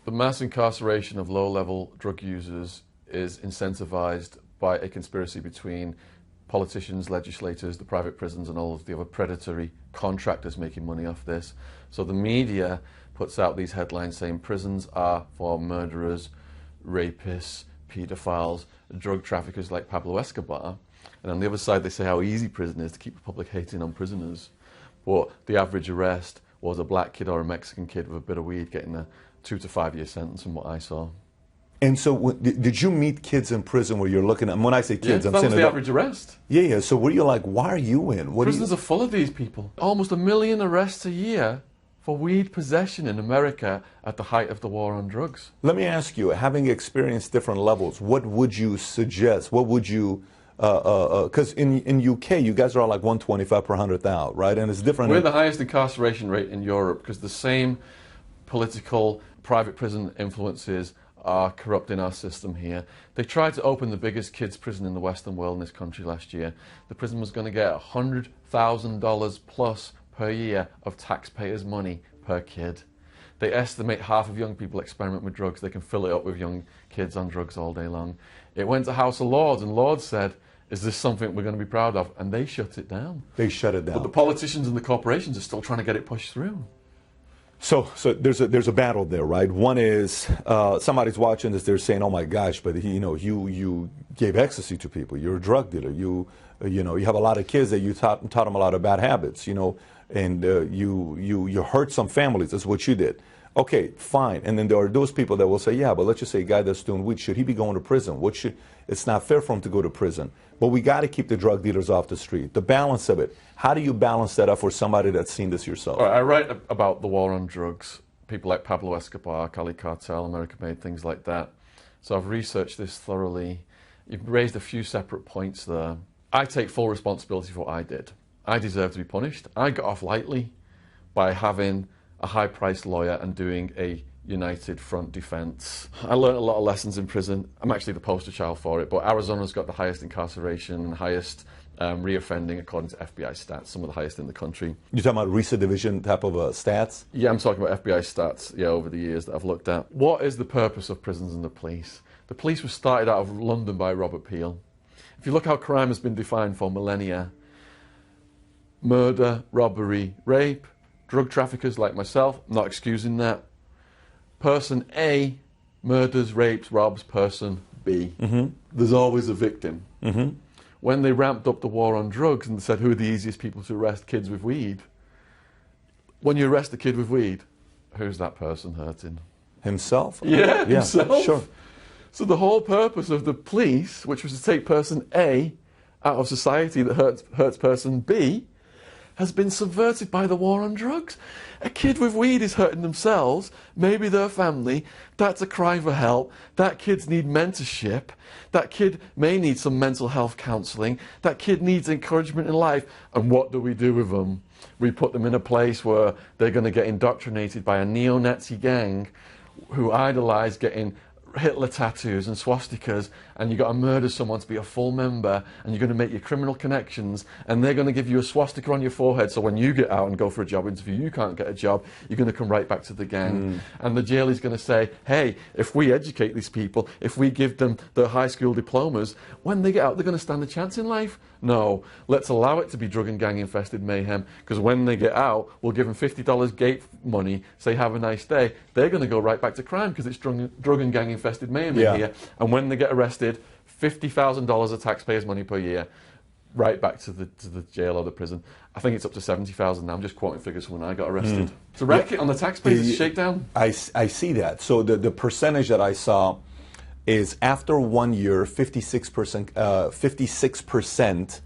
The mass incarceration of low-level drug users is incentivized by a conspiracy between politicians, legislators, the private prisons, and all of the other predatory contractors making money off this. So the media puts out these headlines saying prisons are for murderers, rapists, pedophiles, drug traffickers like Pablo Escobar. And on the other side, they say how easy prison is to keep the public hating on prisoners. But the average arrest was a black kid or a Mexican kid with a bit of weed getting a 2 to 5 year sentence from what I saw. And so, did you meet kids in prison where you're looking at? When I say kids, yeah, I'm that saying was the average arrest. Yeah, yeah. So, were you like, why are you in? Prisons are full of these people. Almost 1 million arrests a year for weed possession in America at the height of the war on drugs. Let me ask you, having experienced different levels, what would you suggest? What would you? Because in UK, you guys are all like 125 per 100,000, right? And it's different. We're the highest incarceration rate in Europe because the same political private prison influences are corrupting our system here. They tried to open the biggest kids' prison in the Western world in this country last year. The prison was going to get $100,000 plus per year of taxpayers' money per kid. They estimate half of young people experiment with drugs. They can fill it up with young kids on drugs all day long. It went to House of Lords, and Lords said, is this something we're going to be proud of? And they shut it down. They shut it down. But the politicians and the corporations are still trying to get it pushed through. So there's a battle there, right? One is somebody's watching this, they're saying, "Oh my gosh, but you gave ecstasy to people. You're a drug dealer. You have a lot of kids that you taught them a lot of bad habits. And you hurt some families. That's what you did." Okay, fine. And then there are those people that will say, "Yeah, but let's just say a guy that's doing weed, should he be going to prison? It's not fair for him to go to prison." But we got to keep the drug dealers off the street. The balance of it. How do you balance that up for somebody that's seen this yourself? I write about the war on drugs. People like Pablo Escobar, Cali Cartel, American Made, things like that. So I've researched this thoroughly. You've raised a few separate points there. I take full responsibility for what I did. I deserve to be punished. I got off lightly by having a high-priced lawyer and doing a united front defense. I learned a lot of lessons in prison. I'm actually the poster child for it, but Arizona's got the highest incarceration and highest reoffending according to FBI stats, some of the highest in the country. You're talking about recidivism type of stats? Yeah, I'm talking about FBI stats, over the years that I've looked at. What is the purpose of prisons and the police? The police were started out of London by Robert Peel. If you look how crime has been defined for millennia, murder, robbery, rape, drug traffickers like myself, I'm not excusing that. Person A murders, rapes, robs person B. Mm-hmm. There's always a victim. Mm-hmm. When they ramped up the war on drugs and said who are the easiest people to arrest, kids with weed, when you arrest a kid with weed, who's that person hurting? Himself? Yeah, himself. Sure. So the whole purpose of the police, which was to take person A out of society that hurts person B, has been subverted by the war on drugs. A kid with weed is hurting themselves, maybe their family. That's a cry for help. That kid needs mentorship. That kid may need some mental health counselling. That kid needs encouragement in life. And what do we do with them? We put them in a place where they're going to get indoctrinated by a neo-Nazi gang who idolise getting Hitler tattoos and swastikas, and you've got to murder someone to be a full member, and you're going to make your criminal connections, and they're going to give you a swastika on your forehead, so when you get out and go for a job interview, you can't get a job, you're going to come right back to the gang. And the jail is going to say, hey, if we educate these people, if we give them their high school diplomas, when they get out, they're going to stand a chance in life? No, let's allow it to be drug and gang infested mayhem, because when they get out, we'll give them $50 gate money, say have a nice day. They're going to go right back to crime because it's drug and gang infested mayhem in here. And when they get arrested, $50,000 of taxpayers' money per year, right back to the jail or the prison. I think it's up to 70,000 now. I'm just quoting figures from when I got arrested. It's a racket on the taxpayers. It's a shakedown. I see that. So the percentage that I saw is after 1 year, 56%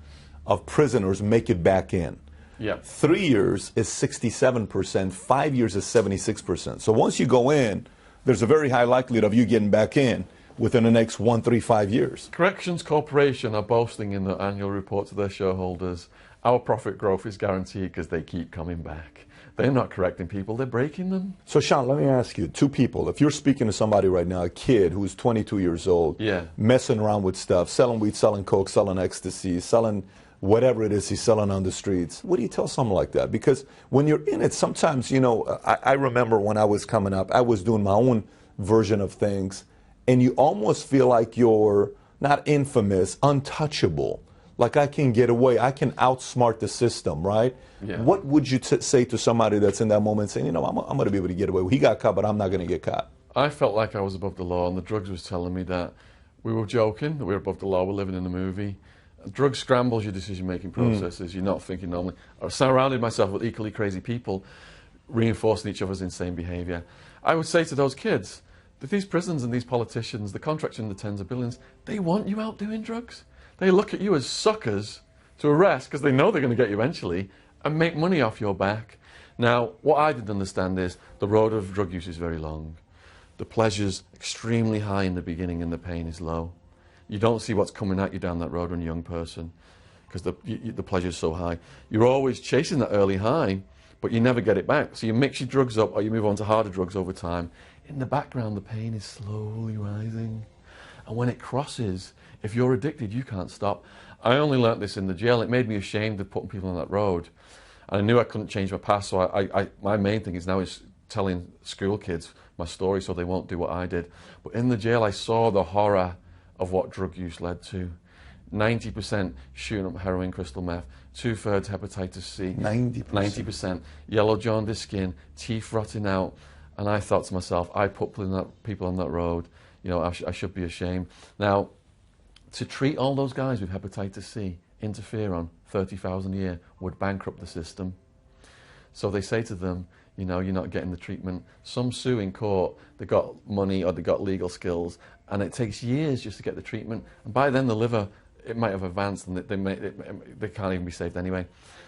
of prisoners make it back in. Yeah. 3 years is 67%. 5 years is 76%. So once you go in, there's a very high likelihood of you getting back in within the next 1, 3, 5 years. Corrections Corporation are boasting in their annual report to their shareholders, our profit growth is guaranteed because they keep coming back. They're not correcting people, they're breaking them. So Sean, let me ask you, two people, if you're speaking to somebody right now, a kid who's 22 years old, messing around with stuff, selling weed, selling coke, selling ecstasy, selling whatever it is he's selling on the streets, what do you tell someone like that? Because when you're in it, sometimes, I remember when I was coming up, I was doing my own version of things, and you almost feel like you're not infamous, untouchable. Like I can get away, I can outsmart the system, right? Yeah. What would you say to somebody that's in that moment saying, you know, I'm going to be able to get away. He got caught, but I'm not going to get caught. I felt like I was above the law, and the drugs was telling me that we were joking, that we were above the law, we're living in a movie. Drugs scrambles your decision-making processes. You're not thinking normally. I surrounded myself with equally crazy people, reinforcing each other's insane behaviour. I would say to those kids that these prisons and these politicians, the contracts in the tens of billions, they want you out doing drugs. They look at you as suckers to arrest because they know they're going to get you eventually and make money off your back. Now, what I didn't understand is the road of drug use is very long. The pleasure's extremely high in the beginning and the pain is low. You don't see what's coming at you down that road when you're a young person because the pleasure's so high. You're always chasing that early high, but you never get it back. So you mix your drugs up or you move on to harder drugs over time. In the background, the pain is slowly rising. And when it crosses, if you're addicted, you can't stop. I only learnt this in the jail. It made me ashamed of putting people on that road. And I knew I couldn't change my past, so my main thing is now is telling school kids my story so they won't do what I did. But in the jail, I saw the horror of what drug use led to. 90% shooting up heroin, crystal meth, 2/3 hepatitis C, 90% yellow jaundice skin, teeth rotting out. And I thought to myself, I put people on that road, you know, I should be ashamed. Now, to treat all those guys with hepatitis C, interferon, 30,000 a year, would bankrupt the system. So they say to them, you know, you're not getting the treatment. Some sue in court, they got money or they got legal skills, and it takes years just to get the treatment. And by then the liver, it might have advanced and they can't even be saved anyway.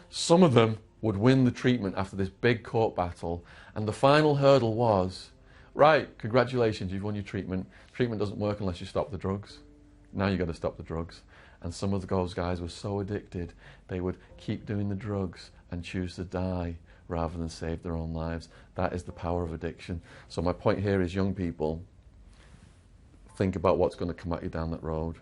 Some of them would win the treatment after this big court battle, and the final hurdle was, right, congratulations, you've won your treatment. Treatment doesn't work unless you stop the drugs. Now you've got to stop the drugs. And some of those guys were so addicted, they would keep doing the drugs and choose to die rather than save their own lives. That is the power of addiction. So my point here is, young people, think about what's going to come at you down that road.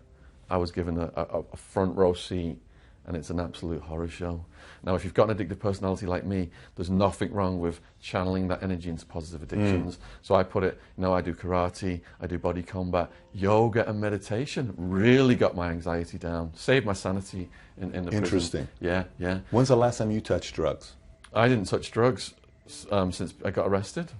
I was given a front row seat, and it's an absolute horror show. Now, if you've got an addictive personality like me, there's nothing wrong with channeling that energy into positive addictions. So I put it, you know, I do karate, I do body combat, yoga and meditation really got my anxiety down, saved my sanity in the prison. Interesting. Yeah, yeah. When's the last time you touched drugs? I didn't touch drugs since I got arrested.